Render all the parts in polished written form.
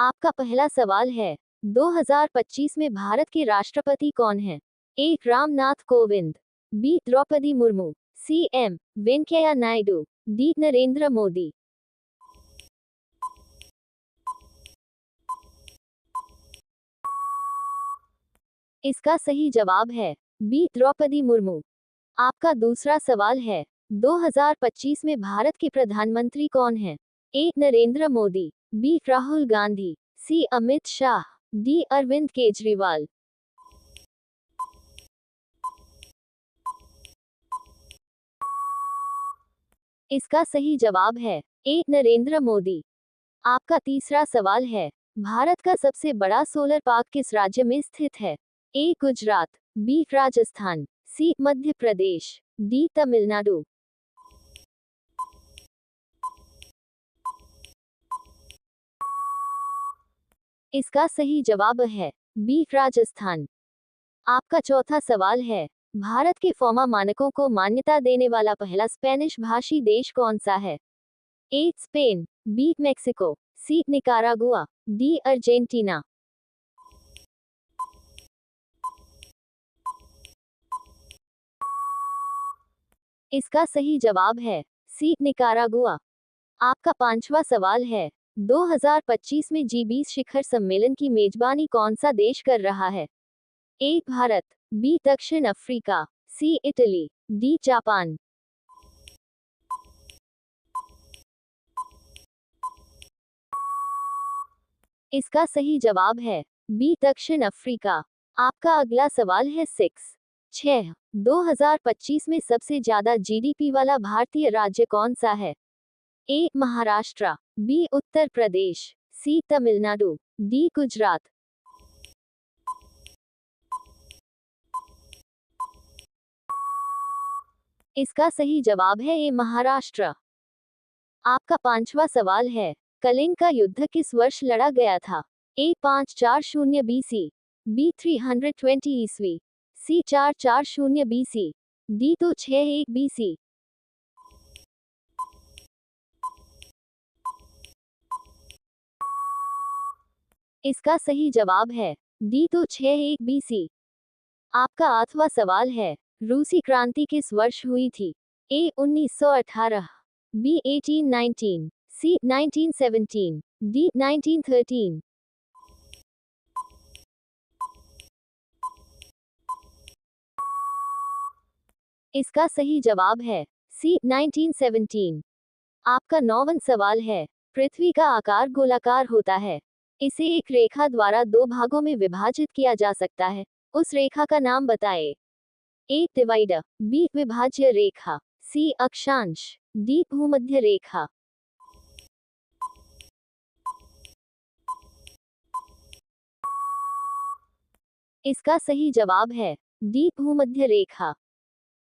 आपका पहला सवाल है, 2025 में भारत के राष्ट्रपति कौन हैं? ए. रामनाथ कोविंद, बी. द्रौपदी मुर्मू, सी. एम. वेंकैया नायडू, डी. नरेंद्र मोदी। इसका सही जवाब है बी. द्रौपदी मुर्मू। आपका दूसरा सवाल है, 2025 में भारत के प्रधानमंत्री कौन हैं? ए. नरेंद्र मोदी, बी. राहुल गांधी, सी. अमित शाह, डी. अरविंद केजरीवाल। इसका सही जवाब है ए. नरेंद्र मोदी। आपका तीसरा सवाल है, भारत का सबसे बड़ा सोलर पार्क किस राज्य में स्थित है? ए. गुजरात, बी. राजस्थान, सी. मध्य प्रदेश, डी. तमिलनाडु। इसका सही जवाब है बी. राजस्थान। आपका चौथा सवाल है, भारत के फॉर्मा मानकों को मान्यता देने वाला पहला स्पेनिश भाषी देश कौन सा है? A. Spain, B. Mexico, C. Nicaragua, D. Argentina. इसका सही जवाब है सी. निकारागुआ। आपका पांचवा सवाल है, 2025 में जी20 शिखर सम्मेलन की मेजबानी कौन सा देश कर रहा है? ए. भारत, बी. दक्षिण Africa, C. Italy, D. Japan. इसका सही जवाब है बी. दक्षिण अफ्रीका। आपका अगला सवाल है 6. 2025 में सबसे ज्यादा जीडीपी वाला भारतीय राज्य कौन सा है? ए. महाराष्ट्र, बी. उत्तर प्रदेश, सी. तमिलनाडु, डी. गुजरात। इसका सही जवाब है ए. महाराष्ट्र। आपका पांचवा सवाल है, कलिंग का युद्ध किस वर्ष लड़ा गया था? ए. 540 BC, बी. 320 ईस्वी, सी. 440 BC, डी. 261 BC। इसका सही जवाब है डी. 261 BC। आपका आठवां सवाल है, रूसी क्रांति किस वर्ष हुई थी? ए. 1918, बी. 1819, सी. 1917, डी. 1913। इसका सही जवाब है सी. 1917। आपका नौवां सवाल है, पृथ्वी का आकार गोलाकार होता है, इसे एक रेखा द्वारा दो भागों में विभाजित किया जा सकता है, उस रेखा का नाम बताएं। ए. Divider, B. विभाज्य रेखा, सी. अक्षांश, डी. भूमध्य रेखा। इसका सही जवाब है डी. भूमध्य रेखा।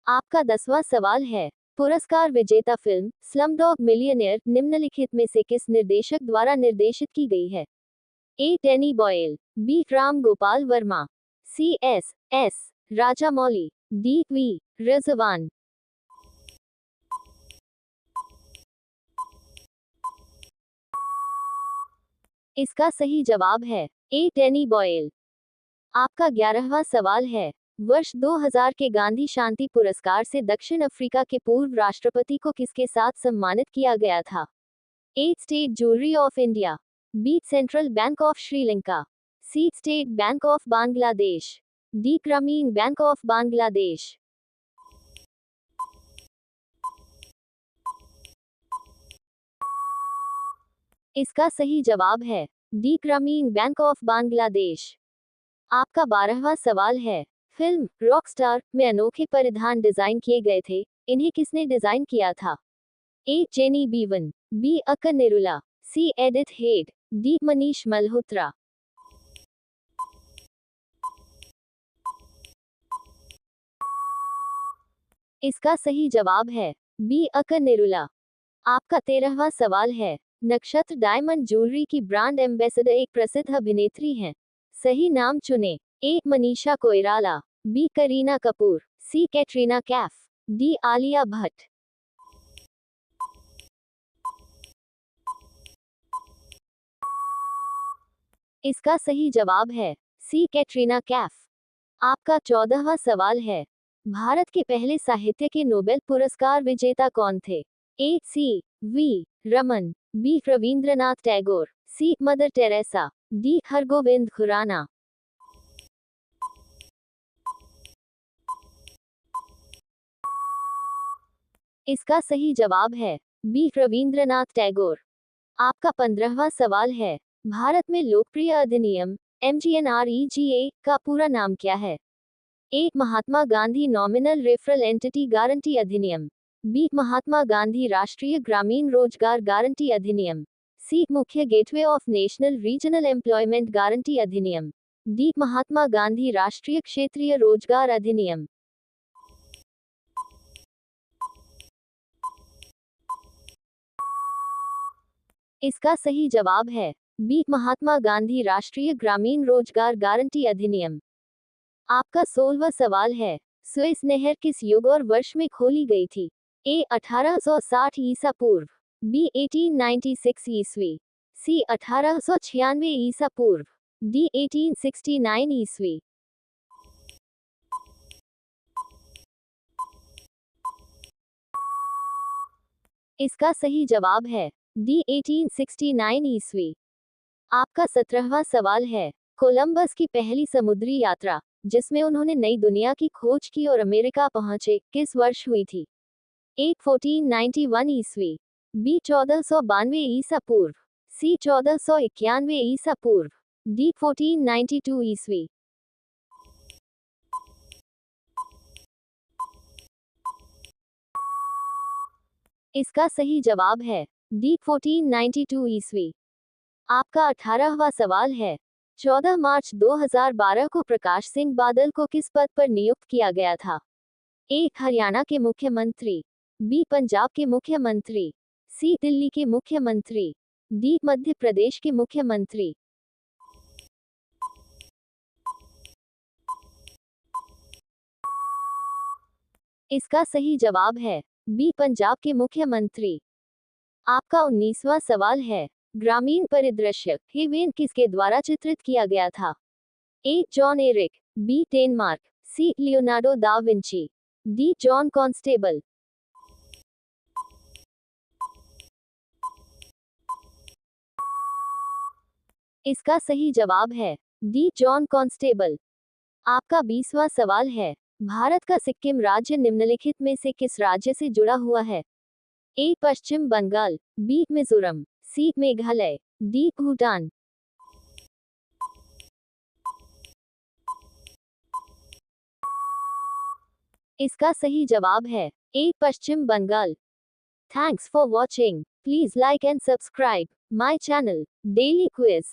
आपका 10वां सवाल है, पुरस्कार विजेता फिल्म स्लमडॉग मिलियनेयर निम्नलिखित में से किस निर्देशक द्वारा निर्देशित की गई है? A. Danny Boyle, B. Ram Gopal Varma, C. S. Rajamouli, D. V. Rizwan. इसका सही जवाब है ए. Danny boil. आपका 11वां सवाल है, वर्ष 2000 के गांधी शांति पुरस्कार से दक्षिण अफ्रीका के पूर्व राष्ट्रपति को किसके साथ सम्मानित किया गया था? A. State jewellery of India, B. Central bank of Sri Lanka, C. State bank of Bangladesh, D. Grameen bank of Bangladesh. इसका सही जवाब है D. Grameen bank of Bangladesh. आपका 12वां सवाल है, फिल्म रॉकस्टार में अनोखे परिधान डिजाइन किए गए थे, इन्हें किसने डिजाइन किया था? A. Jenny Bevan, B. Akka Nirula, C. Edith Head, D. Manish Malhotra. इसका सही जवाब है बी. अक्का निरुला। आपका 13वां सवाल है, नक्षत्र डायमंड ज्वेलरी की ब्रांड एम्बेसडर एक प्रसिद्ध अभिनेत्री हैं, सही नाम चुने। ए. मनीषा कोइराला, बी. करीना कपूर, सी. कैटरीना कैफ, डी. आलिया भट्ट। इसका सही जवाब है सी कैटरीना कैफ। आपका 14वां सवाल है, भारत के पहले साहित्य के नोबेल पुरस्कार विजेता कौन थे? A C V Raman, B Rabindranath Tagore, C Mother Teresa, D Hargobind Khorana. इसका सही जवाब है बी रविंद्रनाथ टैगोर। आपका 15वां सवाल है, भारत में लोकप्रिय अधिनियम MGNREGA का पूरा नाम क्या है? A Mahatma Gandhi nominal referral entity guarantee अधिनियम, बी महात्मा गांधी राष्ट्रीय ग्रामीण रोजगार गारंटी अधिनियम, सी मुख्य gateway of national regional employment guarantee अधिनियम, डी महात्मा गांधी राष्ट्रीय क्षेत्रीय रोजगार अधिनियम। इसका सही जवाब है बी महात्मा गांधी राष्ट्रीय ग्रामीण रोजगार गारंटी अधिनियम। आपका 16वां सवाल है, स्विस नहर किस युग और वर्ष में खोली गई थी? ए 1860 ईसा पूर्व, बी 1896 ईस्वी, सी 1896 ईसा पूर्व, डी 1869 ईस्वी। इसका सही जवाब है डी 1869 ईस्वी। आपका 17वां सवाल है, कोलंबस की पहली समुद्री यात्रा जिसमें उन्होंने नई दुनिया की खोज की और अमेरिका पहुंचे किस वर्ष हुई थी? ए 1491 ईस्वी, बी 1492 ईसा पूर्व, सी 1491 ईसा पूर्व, डी 1492 ईस्वी। इसका सही जवाब है डी 1492 ईस्वी। आपका 18वां सवाल है, 14 मार्च 2012 को प्रकाश सिंह बादल को किस पद पर नियुक्त किया गया था? ए हरियाणा के मुख्यमंत्री, बी पंजाब के मुख्यमंत्री, सी दिल्ली के मुख्यमंत्री, डी मध्य प्रदेश के मुख्यमंत्री। इसका सही जवाब है बी पंजाब के मुख्यमंत्री। आपका 19वां सवाल है, ग्रामीण परिदृश्य हेवेन किसके द्वारा चित्रित किया गया था? A John Eric, B Denmark, C Leonardo da Vinci, D John Constable. इसका सही जवाब है डी जॉन कॉन्स्टेबल। आपका 20वां सवाल है, भारत का सिक्किम राज्य निम्नलिखित में से किस राज्य से जुड़ा हुआ है? A Paschim Bangal, B Mizoram, C Meghalaya, D Bhutan. इसका सही जवाब है A Paschim Bangal. Thanks for watching. Please like and subscribe my channel daily quiz.